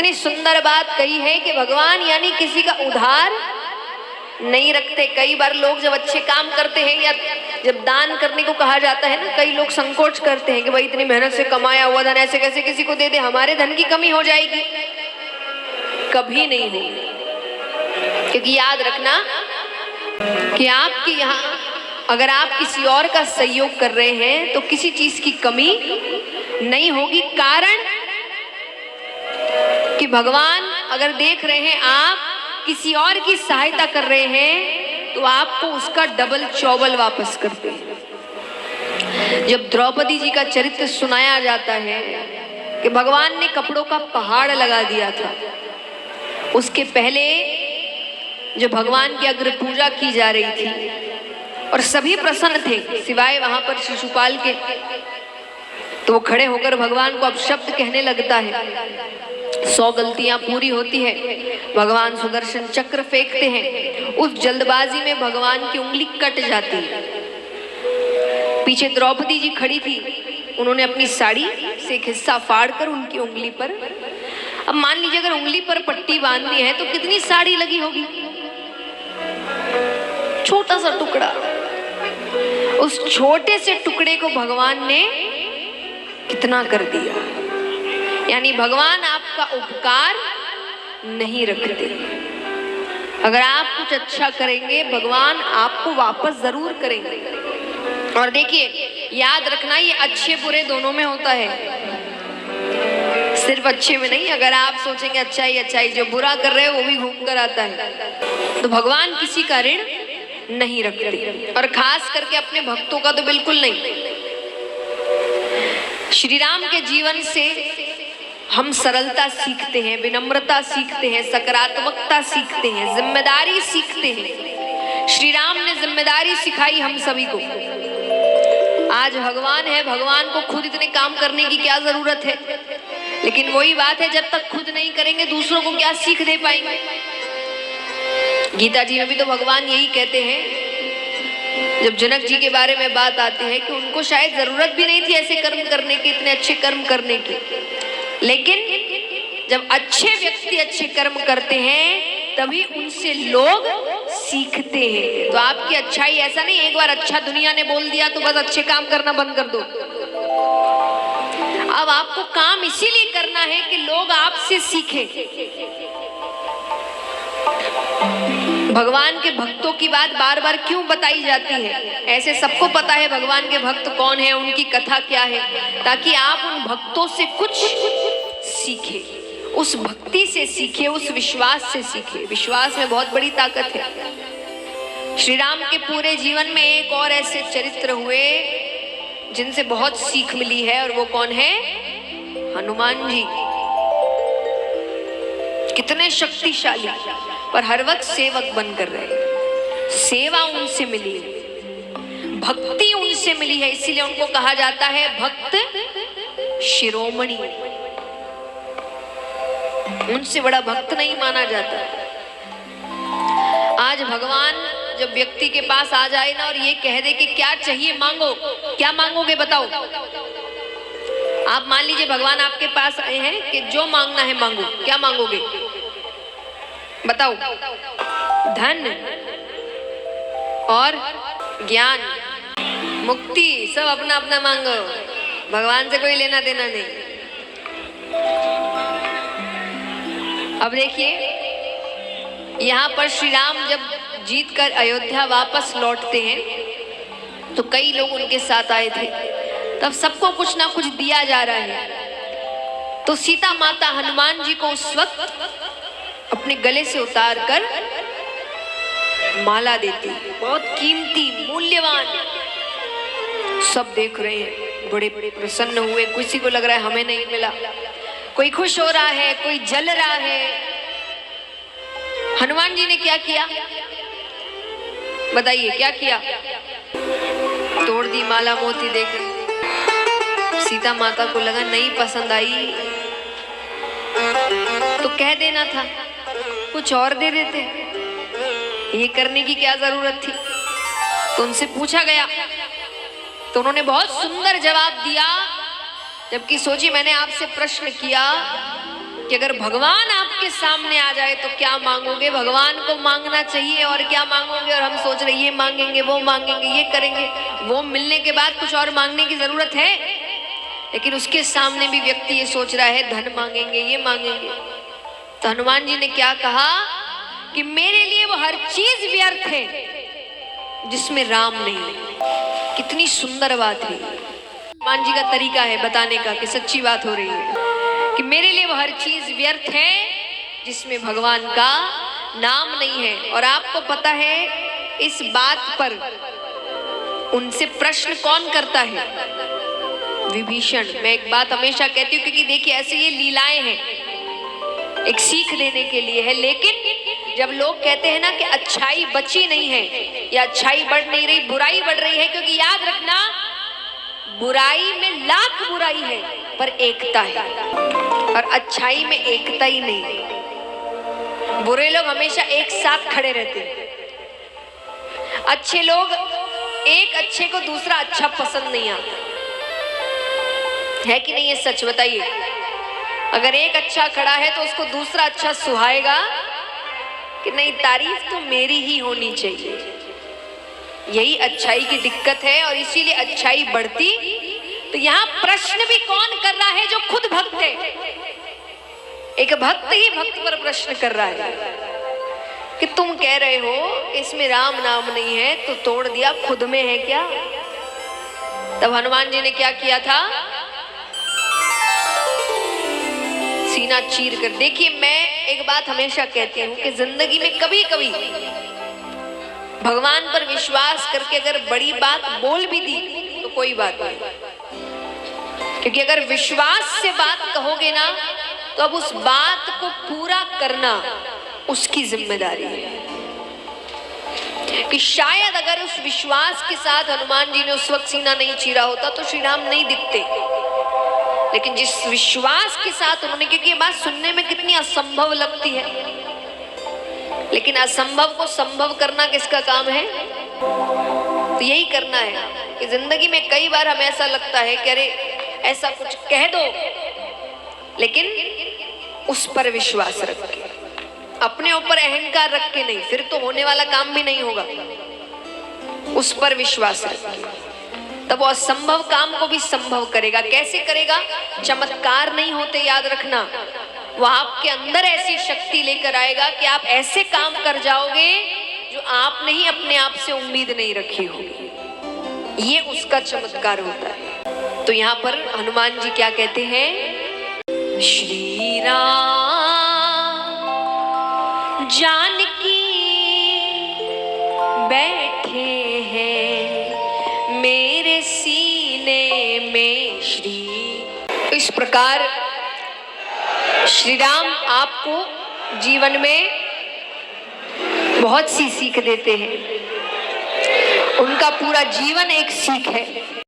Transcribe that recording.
कितनी सुंदर बात कही है कि भगवान यानी किसी का उधार नहीं रखते। कई बार लोग जब अच्छे काम करते हैं या जब दान करने को कहा जाता है ना, कई लोग संकोच करते हैं कि भाई इतनी मेहनत से कमाया हुआ धन ऐसे कैसे किसी को दे दे, हमारे धन की कमी हो जाएगी। कभी नहीं होगी, क्योंकि याद रखना कि आपके यहाँ अगर आप किसी और का सहयोग कर रहे हैं तो किसी चीज की कमी नहीं होगी। कारण कि भगवान अगर देख रहे हैं आप किसी और की सहायता कर रहे हैं तो आपको उसका डबल चौबल वापस करते हैं। जब द्रौपदी जी का चरित्र सुनाया जाता है कि भगवान ने कपड़ों का पहाड़ लगा दिया था, उसके पहले जो भगवान की अग्र पूजा की जा रही थी और सभी प्रसन्न थे सिवाय वहां पर शिशुपाल के, तो वो खड़े होकर भगवान को अपशब्द कहने लगता है। 100 गलतियां पूरी होती है, भगवान सुदर्शन चक्र फेंकते हैं, उस जल्दबाजी में भगवान की उंगली कट जाती है। पीछे द्रौपदी जी खड़ी थी, उन्होंने अपनी साड़ी से एक हिस्सा फाड़कर उनकी उंगली पर, अब मान लीजिए अगर उंगली पर पट्टी बांधनी है तो कितनी साड़ी लगी होगी, छोटा सा टुकड़ा, उस छोटे से टुकड़े को भगवान ने कितना कर दिया। यानी भगवान आपका उपकार नहीं रखते। अगर आप कुछ अच्छा करेंगे भगवान आपको वापस जरूर करेंगे। और देखिए याद रखना, ये अच्छे बुरे दोनों में होता है, सिर्फ अच्छे में नहीं। अगर आप सोचेंगे अच्छाई जो बुरा कर रहे हो वो भी घूम कर आता है, तो भगवान किसी का ऋण नहीं रखते, और खास करके अपने भक्तों का तो बिल्कुल नहीं। श्री राम के जीवन से हम सरलता सीखते हैं, विनम्रता सीखते हैं, सकारात्मकता सीखते हैं, जिम्मेदारी सीखते हैं। श्री राम ने जिम्मेदारी सिखाई हम सभी को। आज भगवान है, भगवान को खुद इतने काम करने की क्या जरूरत है, लेकिन वही बात है, जब तक खुद नहीं करेंगे दूसरों को क्या सीख दे पाएंगे। गीता जी में भी तो भगवान यही कहते हैं, जब जनक जी के बारे में बात आती है कि उनको शायद जरूरत भी नहीं थी ऐसे कर्म करने की, इतने अच्छे कर्म करने की, लेकिन जब अच्छे व्यक्ति अच्छे कर्म करते हैं तभी उनसे लोग सीखते हैं। तो आपकी अच्छाई ऐसा नहीं एक बार अच्छा दुनिया ने बोल दिया तो बस अच्छे काम करना बंद कर दो। अब आपको काम इसीलिए करना है कि लोग आपसे सीखें। भगवान के भक्तों की बात बार बार क्यों बताई जाती है? ऐसे सबको पता है भगवान के भक्त कौन है, उनकी कथा क्या है, ताकि आप उन भक्तों से कुछ सीखे, उस भक्ति से सीखे, उस विश्वास से सीखे। विश्वास में बहुत बड़ी ताकत है। श्री राम के पूरे जीवन में एक और ऐसे चरित्र हुए जिनसे बहुत सीख मिली है, और वो कौन है? हनुमान जी। कितने शक्तिशाली, पर हर वक्त सेवक बनकर रहे। सेवा उनसे मिली, भक्ति उनसे मिली है, इसीलिए उनको कहा जाता है भक्त शिरोमणि। उनसे बड़ा भक्त नहीं माना जाता। आज भगवान जब व्यक्ति के पास आ जाए ना और ये कह दे कि क्या चाहिए मांगो, क्या मांगोगे बताओ। आप मान लीजिए भगवान आपके पास आए हैं कि जो मांगना है मांगो, क्या मांगोगे बताओ? धन और ज्ञान, मुक्ति, सब अपना अपना मांगो, भगवान से कोई लेना देना नहीं। अब देखिए यहाँ पर श्री राम जब जीत कर अयोध्या वापस लौटते हैं तो कई लोग उनके साथ आए थे, तब सबको कुछ ना कुछ दिया जा रहा है। तो सीता माता हनुमान जी को उस वक्त अपने गले से उतार कर माला देती, बहुत कीमती मूल्यवान। सब देख रहे हैं, बड़े बड़े प्रसन्न हुए। किसी को लग रहा है हमें नहीं मिला, कोई खुश हो रहा है, कोई जल रहा है। हनुमान जी ने क्या किया बताइए? क्या किया? तोड़ दी माला मोती देकर। सीता माता को लगा नहीं पसंद आई तो कह देना था, कुछ और दे देते, ये करने की क्या जरूरत थी। तो उनसे पूछा गया तो उन्होंने बहुत सुंदर जवाब दिया। जबकि सोचिए मैंने आपसे प्रश्न किया कि अगर भगवान आपके सामने आ जाए तो क्या मांगोगे? भगवान को मांगना चाहिए और क्या मांगोगे? और हम सोच रहे ये मांगेंगे, वो मांगेंगे, ये करेंगे। वो मिलने के बाद कुछ और मांगने की जरूरत है? लेकिन उसके सामने भी व्यक्ति ये सोच रहा है धन मांगेंगे, ये मांगेंगे। तो हनुमान जी ने क्या कहा कि मेरे लिए वो हर चीज व्यर्थ है जिसमें राम नहीं। कितनी सुंदर बात है। हनुमान जी का तरीका है बताने का कि सच्ची बात हो रही है कि मेरे लिए वो हर चीज व्यर्थ है जिसमें भगवान का नाम नहीं है। और आपको पता है इस बात पर उनसे प्रश्न कौन करता है? विभीषण। मैं एक बात हमेशा कहती हूँ क्योंकि देखिए ऐसे ये लीलाएं हैं, एक सीख देने के लिए है। लेकिन जब लोग कहते हैं ना कि अच्छाई बची नहीं है या अच्छाई बढ़ नहीं रही, बुराई बढ़ रही है, क्योंकि याद रखना बुराई में लाख बुराई है पर एकता है, और अच्छाई में एकता ही नहीं। बुरे लोग हमेशा एक साथ खड़े रहते हैं, अच्छे लोग एक अच्छे को दूसरा अच्छा पसंद नहीं आता है कि नहीं? ये सच बताइए। अगर एक अच्छा खड़ा है तो उसको दूसरा अच्छा सुहाएगा कि नहीं, तारीफ तो मेरी ही होनी चाहिए। यही अच्छाई की दिक्कत है और इसीलिए अच्छाई बढ़ती। तो यहाँ प्रश्न भी कौन कर रहा है? जो खुद भक्त है। एक भक्त ही भक्त पर प्रश्न कर रहा है कि तुम कह रहे हो इसमें राम नाम नहीं है, तो तोड़ दिया, खुद में है क्या? तब हनुमान जी ने क्या किया था? सीना चीर कर। देखिए मैं एक बात हमेशा कहती हूँ कि जिंदगी में कभी कभी भगवान पर विश्वास करके अगर बड़ी बात बोल भी दी तो कोई बात नहीं, क्योंकि अगर विश्वास से बात कहोगे ना तो अब उस बात को पूरा करना उसकी जिम्मेदारी है। कि शायद अगर उस विश्वास के साथ हनुमान जी ने उस वक्त सीना नहीं चीरा होता तो श्री राम नहीं दिखते। लेकिन जिस विश्वास के साथ उन्होंने, क्योंकि ये बात सुनने में कितनी असंभव लगती है, लेकिन असंभव को संभव करना किसका काम है? तो यही करना है कि जिंदगी में कई बार हमें ऐसा लगता है कि अरे ऐसा कुछ कह दो, लेकिन उस पर विश्वास रख के, अपने ऊपर अहंकार रख के नहीं, फिर तो होने वाला काम भी नहीं होगा। उस पर विश्वास रख के तब वो असंभव काम को भी संभव करेगा। कैसे करेगा? चमत्कार नहीं होते, याद रखना। वो आपके अंदर ऐसी शक्ति लेकर आएगा कि आप ऐसे काम कर जाओगे जो आपने ही अपने आप से उम्मीद नहीं रखी होगी। ये उसका चमत्कार होता है। तो यहाँ पर हनुमान जी क्या कहते हैं? श्री राम जानकी बैठे हैं मेरे सीने में श्री। इस प्रकार श्री राम आपको जीवन में बहुत सी सीख देते हैं। उनका पूरा जीवन एक सीख है।